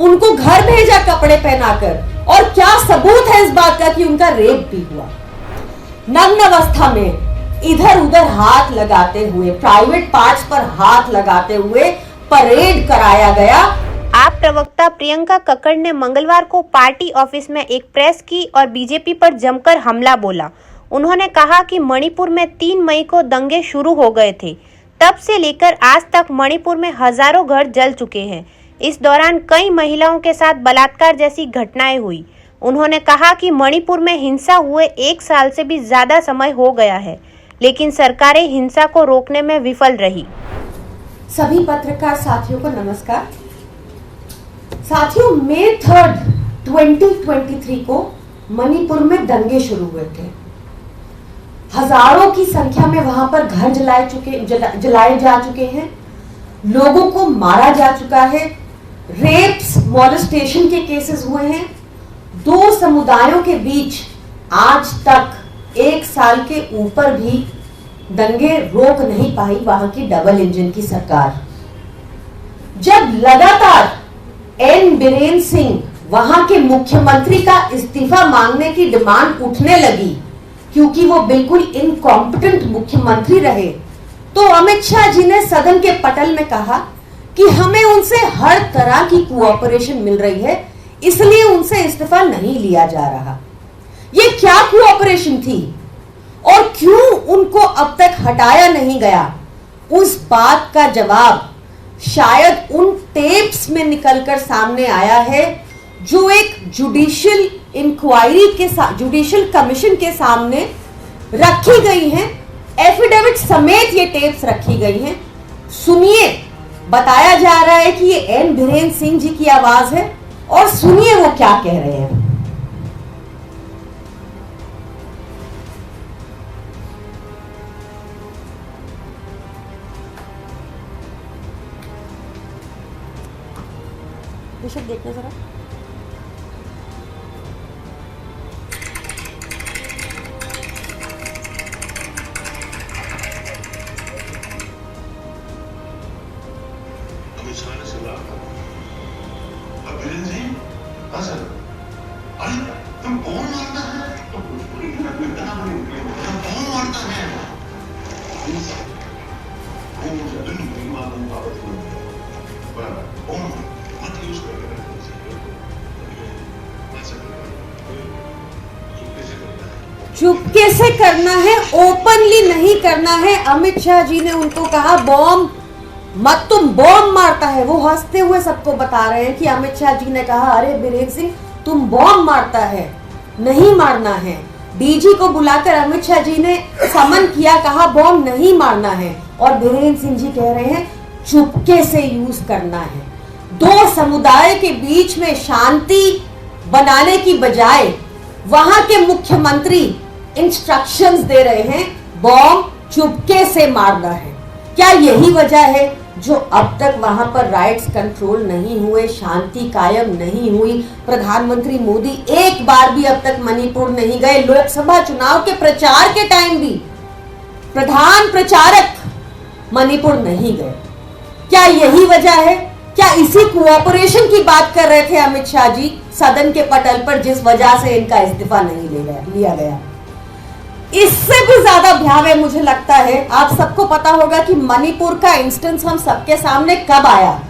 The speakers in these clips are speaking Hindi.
उनको घर भेजा कपड़े पहनाकर, और क्या सबूत है इस बात का कि उनका रेप भी हुआ। नग्न अवस्था में इधर उधर हाथ लगाते हुए, प्राइवेट पार्ट्स पर हाथ लगाते हुए परेड कराया गया। आप प्रवक्ता प्रियंका कक्कड़ ने मंगलवार को पार्टी ऑफिस में एक प्रेस की और बीजेपी पर जमकर हमला बोला। उन्होंने कहा कि मणिपुर में 3 मई को दंगे शुरू हो गए थे। तब से लेकर आज तक मणिपुर में हजारों घर जल चुके हैं। इस दौरान कई महिलाओं के साथ बलात्कार जैसी घटनाएं हुई। उन्होंने कहा कि मणिपुर में हिंसा हुए 1 साल से भी ज्यादा समय हो गया है, लेकिन सरकारें हिंसा को रोकने में विफल रही। सभी पत्रकार साथियों को नमस्कार। साथियों, मई 3, 2023 को मणिपुर में दंगे शुरू हुए थे। हजारों की संख्या में वहां पर घर जलाए जा चुके हैं, लोगों को मारा जा चुका है, रेप्स, मॉलेस्टेशन के केसेस हुए हैं। 2 समुदायों के बीच आज तक 1 साल के ऊपर भी दंगे रोक नहीं पाई वहां की डबल इंजन की सरकार। जब लगातार एन बीरेन सिंह वहां के मुख्यमंत्री का इस्तीफा मांगने की डिमांड उठने लगी, क्योंकि वो बिल्कुल इनकॉम्पिटेंट मुख्यमंत्री रहे, तो अमित शाह जी ने सदन के पटल में कहा कि हमें उनसे हर तरह की कोऑपरेशन मिल रही है, इसलिए उनसे इस्तीफा नहीं लिया जा रहा। ये क्या कोऑपरेशन थी और क्यों उनको अब तक हटाया नहीं गया, उस बात का जवाब शायद उन टेप्स में निकलकर सामने आया है जो एक जुडिशियल इंक्वायरी के साथ, जुडिशियल कमीशन के सामने रखी गई हैं। एफिडेविट समेत ये टेप्स रखी गई हैं। सुनिए, बताया जा रहा है कि ये एन बीरेन सिंह जी की आवाज है, और सुनिए वो क्या कह रहे हैं। ऋषभ, देखना जरा। तुम कौन मारता है? कौन मारता है? चुपके से करना है, ओपनली नहीं करना है। अमित शाह जी ने उनको कहा बॉम्ब मत, तुम बॉम्ब मारता है। वो हंसते हुए सबको बता रहे हैं कि अमित शाह जी ने कहा अरे बीरेन सिंह तुम बॉम्ब मारता है, नहीं मारना है। डीजी को बुलाकर अमित शाह जी ने समन किया, कहा बॉम्ब नहीं मारना है, और बीरेन सिंह जी कह रहे हैं चुपके से यूज करना है। 2 समुदाय के बीच में शांति बनाने की बजाय वहां के मुख्यमंत्री इंस्ट्रक्शंस दे रहे हैं बॉम्ब चुपके से मारना है। क्या यही वजह है जो अब तक वहां पर राइट्स कंट्रोल नहीं हुए, शांति कायम नहीं हुई? प्रधानमंत्री मोदी एक बार भी अब तक मणिपुर नहीं गए। लोकसभा चुनाव के प्रचार के टाइम भी प्रधान प्रचारक मणिपुर नहीं गए। क्या यही वजह है? क्या इसी कोऑपरेशन की बात कर रहे थे अमित शाह जी सदन के पटल पर, जिस वजह से इनका इस्तीफा नहीं लिया गया? इससे भी ज्यादा भयावह मुझे लगता है, आप सबको पता होगा कि मणिपुर का इंस्टेंस हम सबके सामने कब आया,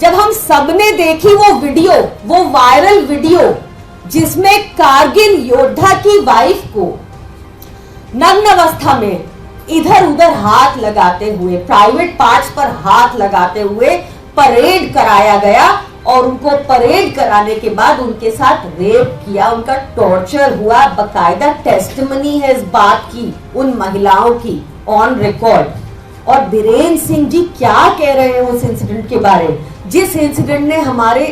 जब हम सबने देखी वो वीडियो, वो वायरल वीडियो जिसमें कारगिल योद्धा की वाइफ को नग्न अवस्था में इधर उधर हाथ लगाते हुए, प्राइवेट पार्ट्स पर हाथ लगाते हुए परेड कराया गया, और उनको परेड कराने के बाद उनके साथ रेप किया, उनका टॉर्चर हुआ। बकायदा टेस्टिमनी है इस बात की उन महिलाओं की ऑन रिकॉर्ड। और बीरेन सिंह जी क्या कह रहे हैं उस इंसिडेंट के बारे, जिस इंसिडेंट ने हमारे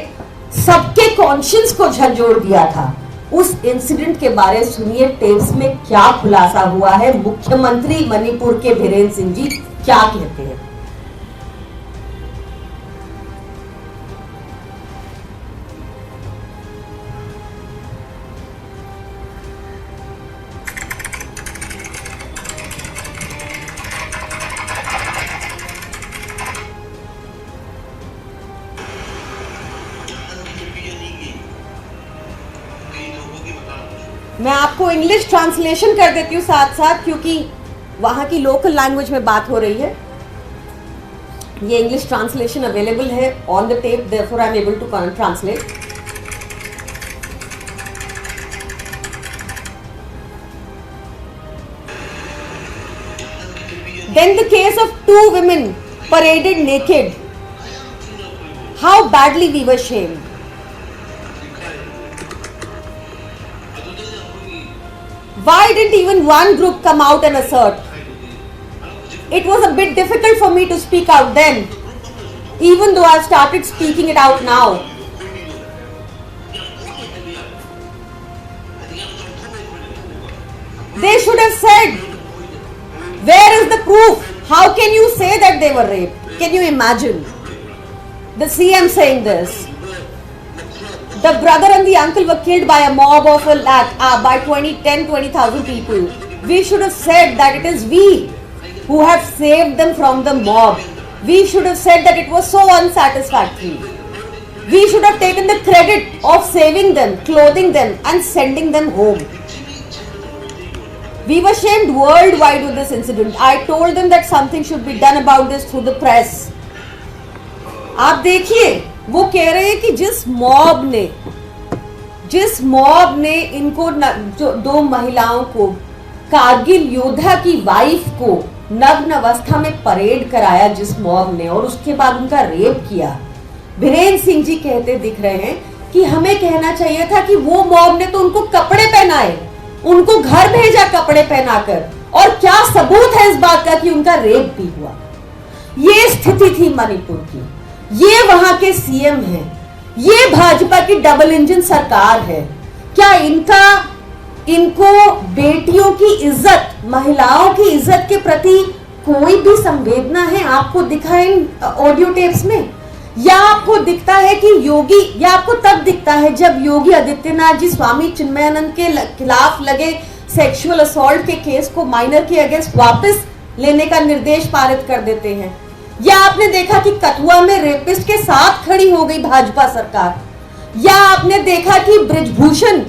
सबके कॉन्शियंस को झंझोड़ दिया था। उस इंसिडेंट के बारे सुनिए, टेप्स में क्या खुलासा हुआ है, मुख्यमंत्री मणिपुर के बीरेन सिंह जी क्या कहते हैं। मैं आपको इंग्लिश ट्रांसलेशन कर देती हूँ साथ साथ, क्योंकि वहाँ की लोकल लैंग्वेज में बात हो रही है। ये इंग्लिश ट्रांसलेशन अवेलेबल है on the tape, therefore I am able to translate. Then the case of 2 women paraded naked. How badly we were shamed. Why didn't even one group come out and assert? It was a bit difficult for me to speak out then, even though I've started speaking it out now. They should have said, where is the proof? How can you say that they were raped? Can you imagine the CM saying this? The brother and the uncle were killed by a mob of by 20,000 people. We should have said that it is we who have saved them from the mob. We should have said that it was so unsatisfactory. We should have taken the credit of saving them, clothing them and sending them home. We were shamed worldwide with this incident. I told them that something should be done about this through the press. आप देखिए, वो कह रहे हैं कि जिस मॉब ने इनको जो 2 महिलाओं को, कारगिल योद्धा की वाइफ को नग्न अवस्था में परेड कराया जिस मॉब ने, और उसके बाद उनका रेप किया, बीरेन्द्र सिंह जी कहते दिख रहे हैं कि हमें कहना चाहिए था कि वो मॉब ने तो उनको कपड़े पहनाए, उनको घर भेजा कपड़े पहनाकर, और क्या सबूत है इस बात का कि उनका रेप भी हुआ। ये स्थिति थी मणिपुर की, ये वहां के सीएम हैं, ये भाजपा की डबल इंजन सरकार है। क्या इनको बेटियों की इज्जत, महिलाओं की इज्जत के प्रति कोई भी संवेदना है? आपको दिखा इन ऑडियो टेप्स में? या आपको दिखता है कि योगी, या आपको तब दिखता है जब योगी आदित्यनाथ जी स्वामी चिन्मयानंद के खिलाफ लगे सेक्सुअल असॉल्ट के केस को माइनर के अगेंस्ट वापस लेने का निर्देश पारित कर देते हैं? या आपने देखा कि कठुआ में रेपिस्ट के साथ खड़ी हो गई भाजपा सरकार? या आपने देखा कि ब्रिजभूषण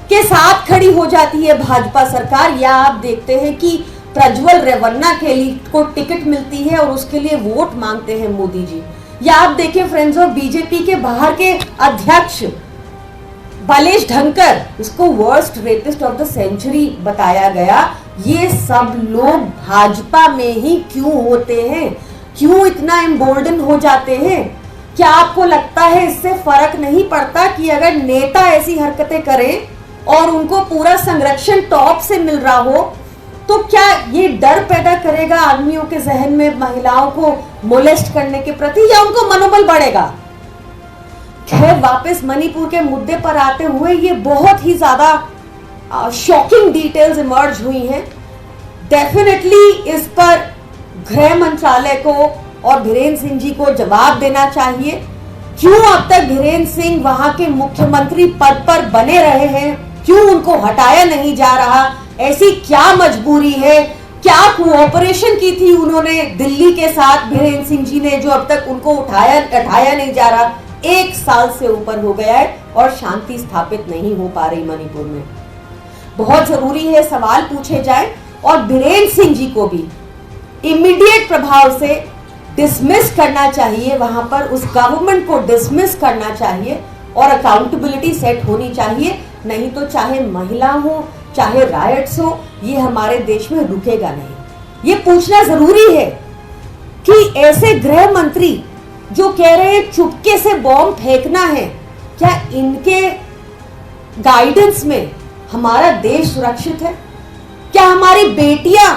के साथ खड़ी हो जाती है भाजपा सरकार? या आप देखते हैं कि प्रज्वल रेवन्ना के लिए को टिकट मिलती है और उसके लिए वोट मांगते हैं मोदी जी? या आप देखिए फ्रेंड्स ऑफ बीजेपी के बाहर के अध्यक्ष बालेश ढंकर, इसको worst rapist of the century बताया गया। ये सब लोग भाजपा में ही क्यों होते हैं? क्यों इतना एम्बोल्डन हो जाते हैं? क्या आपको लगता है इससे फर्क नहीं पड़ता कि अगर नेता ऐसी हरकतें करें और उनको पूरा संरक्षण टॉप से मिल रहा हो, तो क्या ये डर पैदा करेगा आदमियों के जहन में महिलाओं को मोलेस्ट करने के प्रति, या उनको मनोबल बढ़ेगा? खैर, वापस मणिपुर के मुद्दे पर आते हुए, ये बहुत ही ज्यादा शॉकिंग डिटेल्स इमर्ज हुई हैं। डेफिनेटली इस पर गृह मंत्रालय को और बीरेन्द्र सिंह जी को जवाब देना चाहिए। क्यों अब तक बीरेन्द्र सिंह वहां के मुख्यमंत्री पद पर बने रहे हैं? क्यों उनको हटाया नहीं जा रहा? ऐसी क्या मजबूरी है? क्या कोऑपरेशन की थी उन्होंने दिल्ली के साथ बीरेन्द्र सिंह जी ने, जो अब तक उनको उठाया नहीं जा रहा? 1 साल से ऊपर हो गया है और शांति स्थापित नहीं हो पा रही मणिपुर में। बहुत जरूरी है सवाल पूछे जाए, और बीरेन्द्र सिंह जी को भी इमीडिएट प्रभाव से डिसमिस करना चाहिए, वहां पर उस गवर्नमेंट को डिसमिस करना चाहिए और अकाउंटेबिलिटी सेट होनी चाहिए। नहीं तो चाहे महिला हो, चाहे रायट्स हो, ये हमारे देश में रुकेगा नहीं। ये पूछना जरूरी है कि ऐसे गृह मंत्री जो कह रहे हैं चुपके से बॉम्ब फेंकना है, क्या इनके गाइडेंस में हमारा देश सुरक्षित है? क्या हमारी बेटियां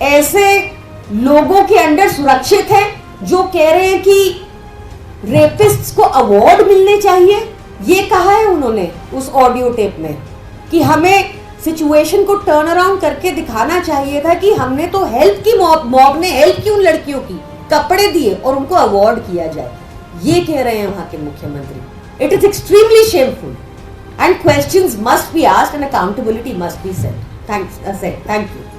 ऐसे लोगों के अंडर सुरक्षित है जो कह रहे हैं कि रेपिस्ट्स को अवार्ड मिलने चाहिए? ये कहा है उन्होंने उस ऑडियो टेप में कि हमें सिचुएशन को टर्न अराउंड करके दिखाना चाहिए था कि हमने तो हेल्प की, मॉब ने हेल्प की उन लड़कियों की, कपड़े दिए और उनको अवार्ड किया जाए। ये कह रहे हैं वहां के मुख्यमंत्री। It is extremely shameful and questions must be asked and accountability must be set. Thank you.